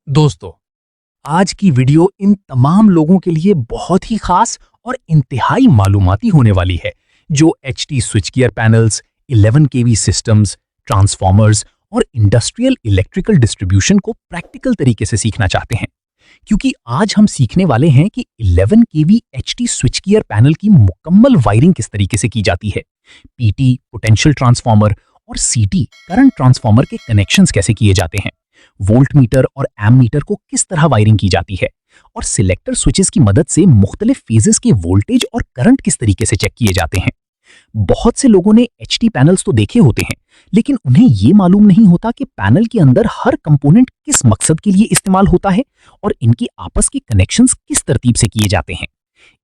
दोस्तों, आज की वीडियो इन तमाम लोगों के लिए बहुत ही खास और इंतहाई मालूमाती होने वाली है जो एचटी स्विच गियर पैनल्स, 11 केवी सिस्टम्स, ट्रांसफॉर्मर्स और इंडस्ट्रियल इलेक्ट्रिकल डिस्ट्रीब्यूशन को प्रैक्टिकल तरीके से सीखना चाहते हैं। क्योंकि आज हम सीखने वाले हैं कि 11 केवी एचटी स्विच गियर पैनल की मुकम्मल वायरिंग किस तरीके से की जाती है, पीटी पोटेंशियल ट्रांसफॉर्मर और सीटी करंट ट्रांसफॉर्मर के कनेक्शंस कैसे किए जाते हैं, वोल्ट मीटर और एम मीटर को किस तरह वायरिंग की जाती है और सिलेक्टर स्विचेस की मदद से मुख्तलिफ फेजेस के वोल्टेज और करंट किस तरीके से चेक किए जाते हैं। बहुत से लोगों ने एचटी पैनल्स तो देखे होते हैं, लेकिन उन्हें यह मालूम नहीं होता कि पैनल के अंदर हर कंपोनेंट किस मकसद के लिए इस्तेमाल होता है और इनकी आपस के कनेक्शंस किस तरतीब से किए जाते हैं।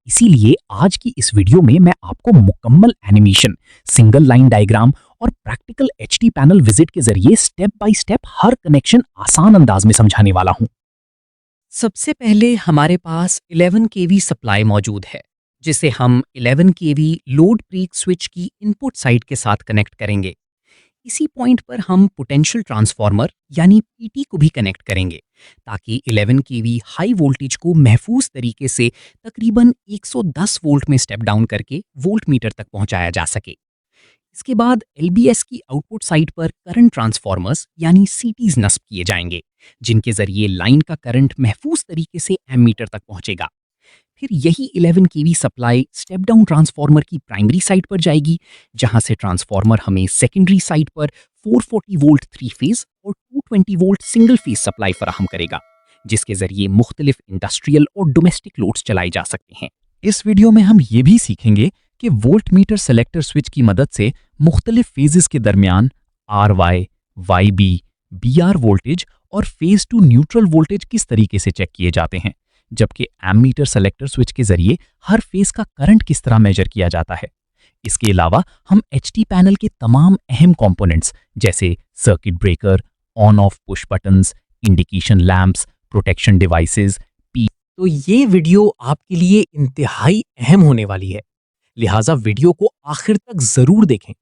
इसीलिए आज की इस वीडियो में मैं आपको मुकम्मल एनिमेशन, सिंगल लाइन डायग्राम और प्रैक्टिकल एचटी पैनल विजिट के जरिए step by step her connection आसान अंदाज में समझाने वाला हूं। सबसे पहले हमारे पास 11 केवी सप्लाई मौजूद है, जिसे हम 11 केवी लोड प्रीक स्विच की इनपुट साइड के साथ कनेक्ट करेंगे। इसी पॉइंट पर हम पोटेंशियल ट्रांसफार्मर यानी पीटी को भी कनेक्ट करेंगे ताकि 11 केवी हाई वोल्टेज को महफूज तरीके से तकरीबन 110 वोल्ट में स्टेप डाउन करके वोल्ट मीटर तक पहुंचाया जा सके। इसके बाद एलबीएस की आउटपुट साइड पर करंट ट्रांसफार्मर्स यानी सीटीज नस्ब किए जाएंगे, जिनके जरिए लाइन का करंट महफूज तरीके से एमीटर तक पहुंचेगा। फिर यही 11 केवी सप्लाई स्टेप डाउन ट्रांसफार्मर की प्राइमरी साइड पर जाएगी, जहां से ट्रांसफार्मर हमें सेकेंडरी साइड पर 440 वोल्ट 3 फेज और 220 वोल्ट सिंगल फेज सप्लाई फराहम करेगा, जिसके जरिए मुख्तलिफ इंडस्ट्रियल और डोमेस्टिक लोड्स चलाए जा सकते हैं। इस वीडियो में हम ये भी सीखेंगे कि वोल्ट मीटर सेलेक्टर स्विच की मदद से मुख्तलिफ फेजेस के दरमियान RY, YB, BR वोल्टेज और फेज टू न्यूट्रल वोल्टेज किस तरीके से चेक किए जाते हैं, जबकि एमीटर सेलेक्टर स्विच के जरिए हर फेज का करंट किस तरह मेजर किया जाता है। इसके अलावा हम एचटी पैनल के तमाम अहम कंपोनेंट्स जैसे circuit breaker, on off push buttons, indication lamps, protection devices, तो ये वीडियो आपके लिए इंतहाई अहम होने वाली है, लिहाजा वीडियो को आखिर तक जरूर देखें,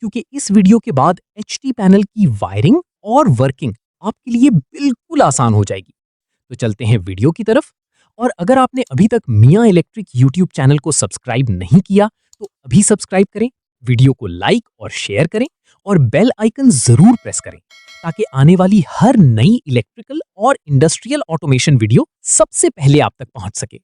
क्योंकि इस वीडियो के बाद एचटी पैनल की वायरिंग और वर्किंग आपके लिए बिल्कुल आसान हो जाएगी। तो चलते हैं वीडियो की तरफ। और अगर आपने अभी तक मियां इलेक्ट्रिक यूट्यूब चैनल को सब्सक्राइब नहीं किया तो अभी सब्सक्राइब करें, वीडियो को लाइक और शेयर करें और बेल आइकन जरूर प्रेस करें ताकि आने वाली हर नई इलेक्ट्रिकल और इंडस्ट्रियल ऑटोमेशन वीडियो सबसे पहले आप तक पहुंच सके।